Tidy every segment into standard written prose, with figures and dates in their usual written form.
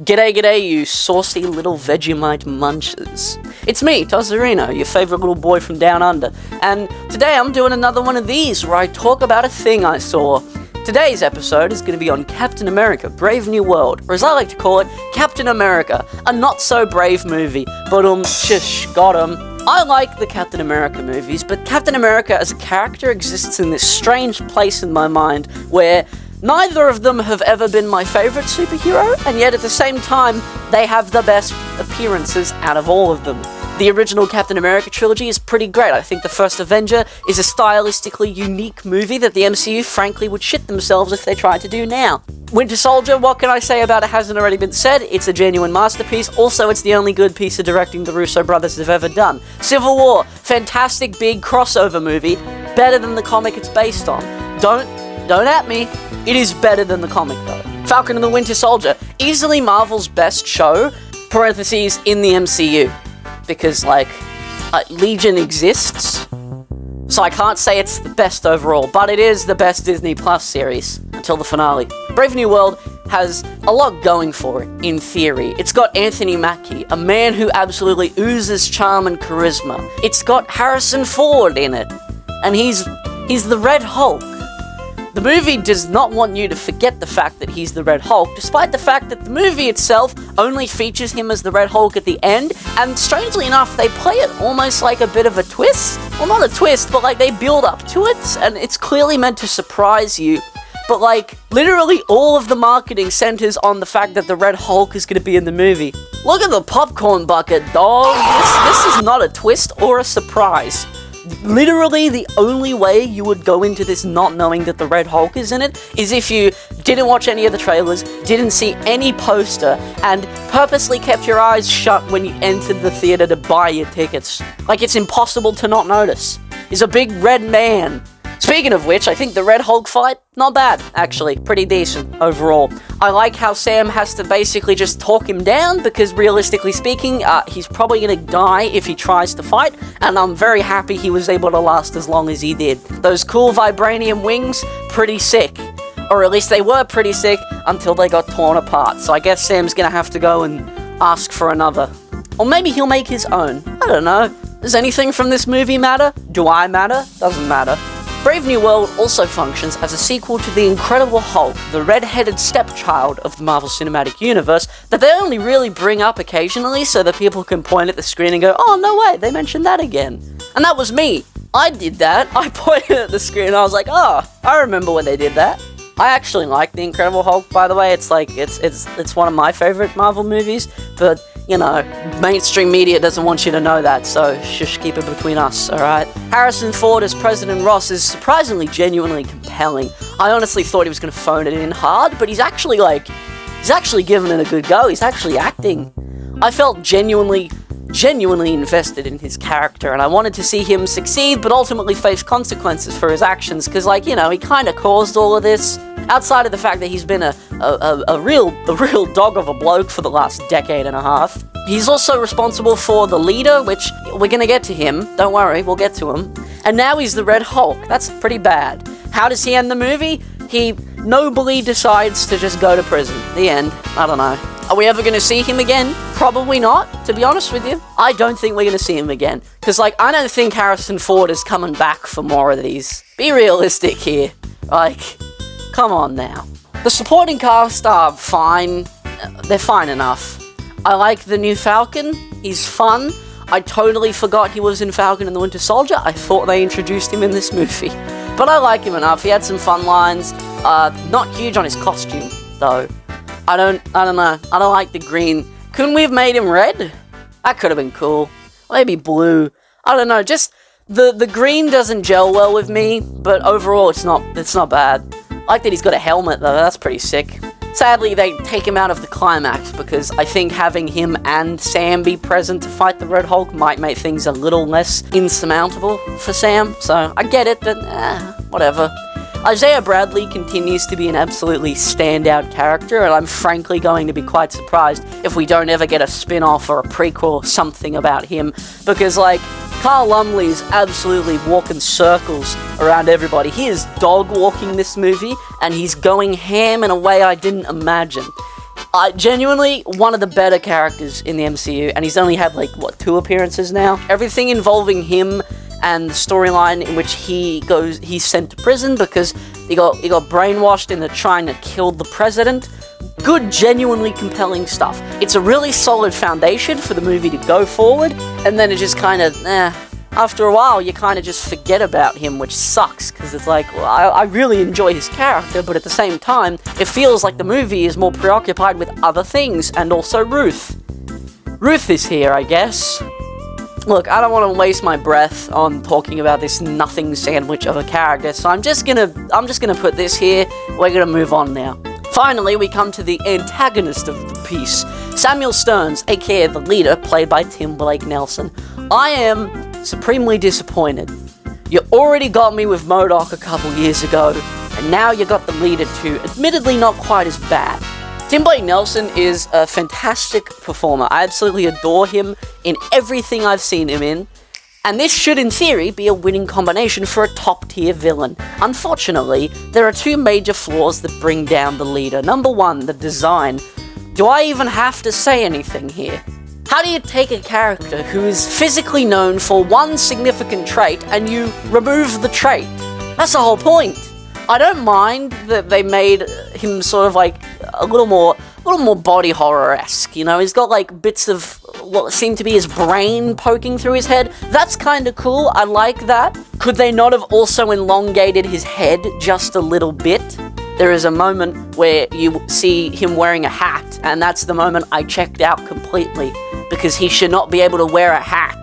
G'day, g'day, you saucy little Vegemite munchers. It's me, Tozzarino, your favourite little boy from down under, and today I'm doing another one of these where I talk about a thing I saw. Today's episode is going to be on Captain America, Brave New World, or as I like to call it, Captain America, a not-so-brave movie, but shush, got 'em. I like the Captain America movies, but Captain America as a character exists in this strange place in my mind where neither of them have ever been my favourite superhero, and yet at the same time, they have the best appearances out of all of them. The original Captain America trilogy is pretty great. I think the first Avenger is a stylistically unique movie that the MCU frankly would shit themselves if they tried to do now. Winter Soldier, what can I say about it hasn't already been said? It's a genuine masterpiece. Also, it's the only good piece of directing the Russo brothers have ever done. Civil War, fantastic big crossover movie, better than the comic it's based on. Don't at me. It is better than the comic though. Falcon and the Winter Soldier, easily Marvel's best show, parentheses, in the MCU. Because, Legion exists, so I can't say it's the best overall, but it is the best Disney Plus series, until the finale. Brave New World has a lot going for it, in theory. It's got Anthony Mackie, a man who absolutely oozes charm and charisma. It's got Harrison Ford in it, and he's the Red Hulk. The movie does not want you to forget the fact that he's the Red Hulk, despite the fact that the movie itself only features him as the Red Hulk at the end, and strangely enough, they play it almost like a bit of a twist. Well, not a twist, but they build up to it, and it's clearly meant to surprise you. But literally all of the marketing centers on the fact that the Red Hulk is going to be in the movie. Look at the popcorn bucket, dog. This is not a twist or a surprise. Literally, the only way you would go into this not knowing that the Red Hulk is in it is if you didn't watch any of the trailers, didn't see any poster, and purposely kept your eyes shut when you entered the theater to buy your tickets. It's impossible to not notice. He's a big red man. Speaking of which, I think the Red Hulk fight, not bad, actually. Pretty decent, overall. I like how Sam has to basically just talk him down, because realistically speaking, he's probably gonna die if he tries to fight, and I'm very happy he was able to last as long as he did. Those cool vibranium wings, pretty sick. Or at least they were pretty sick until they got torn apart, so I guess Sam's gonna have to go and ask for another. Or maybe he'll make his own. I don't know. Does anything from this movie matter? Do I matter? Doesn't matter. Brave New World also functions as a sequel to The Incredible Hulk, the red-headed stepchild of the Marvel Cinematic Universe that they only really bring up occasionally so that people can point at the screen and go, oh, no way, they mentioned that again. And that was me. I did that. I pointed at the screen and I was like, oh, I remember when they did that. I actually like The Incredible Hulk, by the way. It's one of my favorite Marvel movies, but mainstream media doesn't want you to know that, so shush, keep it between us, alright? Harrison Ford as President Ross is surprisingly genuinely compelling. I honestly thought he was going to phone it in hard, but he's actually giving it a good go. He's actually acting. I felt genuinely invested in his character, and I wanted to see him succeed, but ultimately face consequences for his actions, because, he kind of caused all of this. Outside of the fact that he's been a real dog of a bloke for the last decade and a half. He's also responsible for the leader, which we're gonna get to him. Don't worry, we'll get to him. And now he's the Red Hulk. That's pretty bad. How does he end the movie? He nobly decides to just go to prison. The end. I don't know. Are we ever going to see him again? Probably not, to be honest with you. I don't think we're going to see him again. Because, I don't think Harrison Ford is coming back for more of these. Be realistic here. Come on now. The supporting cast are fine. They're fine enough. I like the new Falcon. He's fun. I totally forgot he was in Falcon and the Winter Soldier. I thought they introduced him in this movie. But I like him enough. He had some fun lines. Not huge on his costume, though. I don't know. I don't like the green. Couldn't we have made him red? That could have been cool. Maybe blue. I don't know. Just the green doesn't gel well with me, but overall it's not bad. I like that he's got a helmet though. That's pretty sick. Sadly, they take him out of the climax because I think having him and Sam be present to fight the Red Hulk might make things a little less insurmountable for Sam. So I get it, but whatever. Isaiah Bradley continues to be an absolutely standout character, and I'm frankly going to be quite surprised if we don't ever get a spin-off or a prequel or something about him, because, Carl Lumley's absolutely walking circles around everybody. He is dog-walking this movie, and he's going ham in a way I didn't imagine. Genuinely one of the better characters in the MCU, and he's only had, like, what, 2 appearances now? Everything involving him and the storyline in which he's sent to prison because he got brainwashed into trying to kill the president. Good, genuinely compelling stuff. It's a really solid foundation for the movie to go forward, and then it just kind of, after a while, you kind of just forget about him, which sucks, because it's like, well, I really enjoy his character, but at the same time, it feels like the movie is more preoccupied with other things, and also Ruth. Ruth is here, I guess. Look, I don't want to waste my breath on talking about this nothing sandwich of a character, so I'm just gonna put this here. We're gonna move on now. Finally, we come to the antagonist of the piece, Samuel Stearns, aka the leader, played by Tim Blake Nelson. I am supremely disappointed. You already got me with MODOK a couple years ago, and now you got the leader too, admittedly not quite as bad. Tim Blake Nelson is a fantastic performer. I absolutely adore him in everything I've seen him in, and this should, in theory, be a winning combination for a top-tier villain. Unfortunately, there are 2 major flaws that bring down the leader. Number 1, the design. Do I even have to say anything here? How do you take a character who is physically known for one significant trait and you remove the trait? That's the whole point. I don't mind that they made him sort of like a little more body horror-esque, you know? He's got like bits of what seem to be his brain poking through his head. That's kind of cool. I like that. Could they not have also elongated his head just a little bit? There is a moment where you see him wearing a hat, and that's the moment I checked out completely, because he should not be able to wear a hat.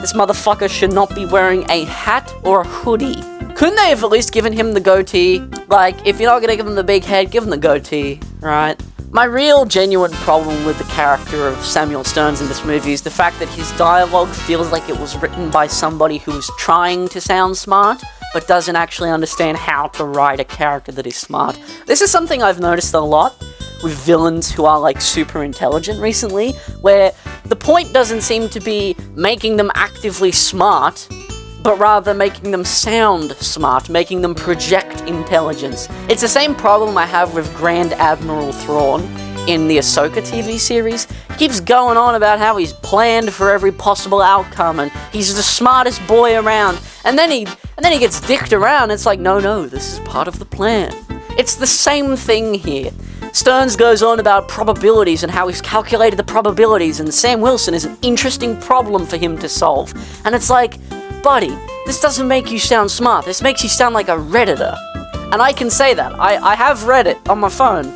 This motherfucker should not be wearing a hat or a hoodie. Couldn't they have at least given him the goatee? Like, if you're not gonna give him the big head, give him the goatee, right? My real, genuine problem with the character of Samuel Stearns in this movie is the fact that his dialogue feels like it was written by somebody who is trying to sound smart, but doesn't actually understand how to write a character that is smart. This is something I've noticed a lot with villains who are, like, super intelligent recently, where the point doesn't seem to be making them actively smart, but rather making them sound smart, making them project intelligence. It's the same problem I have with Grand Admiral Thrawn in the Ahsoka TV series. He keeps going on about how he's planned for every possible outcome and he's the smartest boy around, and then he gets dicked around. It's like, no, this is part of the plan. It's the same thing here. Stearns goes on about probabilities and how he's calculated the probabilities, and Sam Wilson is an interesting problem for him to solve. And it's like, buddy, this doesn't make you sound smart. This makes you sound like a Redditor. And I can say that. I have Reddit on my phone.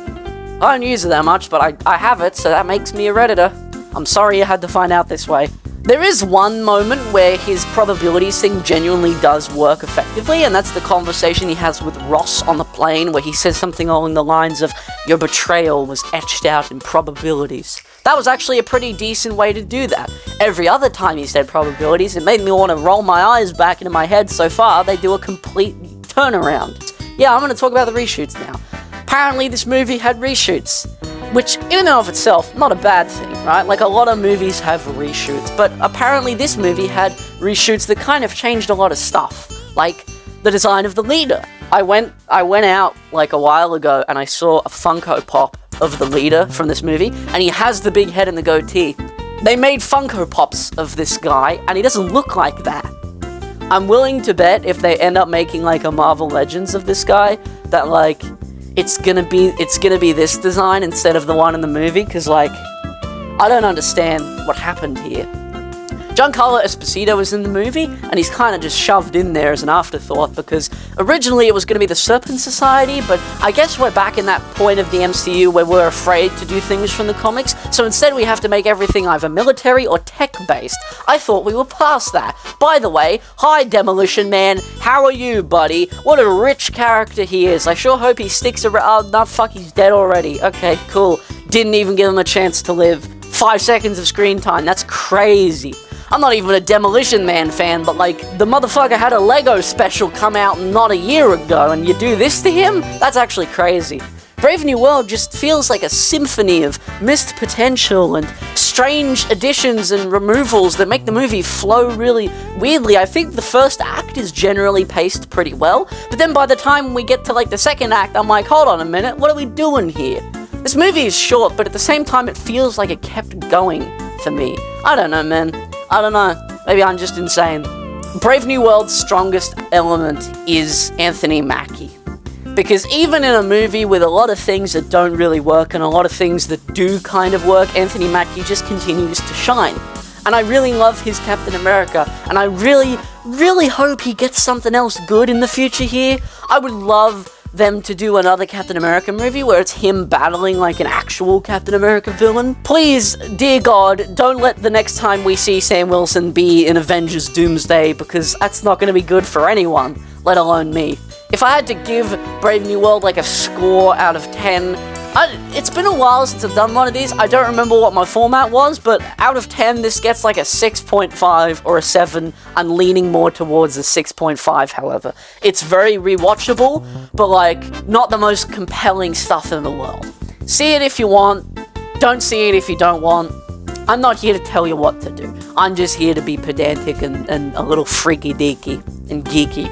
I don't use it that much, but I have it, so that makes me a Redditor. I'm sorry you had to find out this way. There is one moment where his probabilities thing genuinely does work effectively, and that's the conversation he has with Ross on the plane, where he says something along the lines of, "Your betrayal was etched out in probabilities." That was actually a pretty decent way to do that. Every other time he said probabilities, it made me want to roll my eyes back into my head. So far, they do a complete turnaround. Yeah, I'm going to talk about the reshoots now. Apparently, this movie had reshoots, which in and of itself, not a bad thing, right? Like, a lot of movies have reshoots, but apparently this movie had reshoots that kind of changed a lot of stuff, like the design of the leader. I went out like a while ago and I saw a Funko Pop of the leader from this movie, and he has the big head and the goatee. They made Funko Pops of this guy, and he doesn't look like that. I'm willing to bet if they end up making like a Marvel Legends of this guy, that like, it's gonna be this design instead of the one in the movie, because like, I don't understand what happened here. Giancarlo Esposito was in the movie, and he's kind of just shoved in there as an afterthought, because originally it was going to be the Serpent Society, but I guess we're back in that point of the MCU where we're afraid to do things from the comics, so instead we have to make everything either military or tech-based. I thought we were past that. By the way, hi Demolition Man, how are you, buddy? What a rich character he is. I sure hope he sticks around. Oh, no, fuck, he's dead already. Okay, cool. Didn't even give him a chance to live. 5 seconds of screen time, that's crazy. I'm not even a Demolition Man fan, but like, the motherfucker had a Lego special come out not a year ago, and you do this to him? That's actually crazy. Brave New World just feels like a symphony of missed potential and strange additions and removals that make the movie flow really weirdly. I think the first act is generally paced pretty well, but then by the time we get to like the second act, I'm like, hold on a minute, what are we doing here? This movie is short, but at the same time it feels like it kept going for me. I don't know, man. I don't know. Maybe I'm just insane. Brave New World's strongest element is Anthony Mackie. Because even in a movie with a lot of things that don't really work and a lot of things that do kind of work, Anthony Mackie just continues to shine. And I really love his Captain America, and I really, really hope he gets something else good in the future here. I would love them to do another Captain America movie where it's him battling like an actual Captain America villain. Please, dear God, don't let the next time we see Sam Wilson be in Avengers Doomsday, because that's not going to be good for anyone, let alone me. If I had to give Brave New World like a score out of 10, it's been a while since I've done one of these. I don't remember what my format was, but out of 10, this gets like a 6.5 or a 7. I'm leaning more towards a 6.5, however. It's very rewatchable, but like, not the most compelling stuff in the world. See it if you want, don't see it if you don't want. I'm not here to tell you what to do. I'm just here to be pedantic and a little freaky deaky and geeky.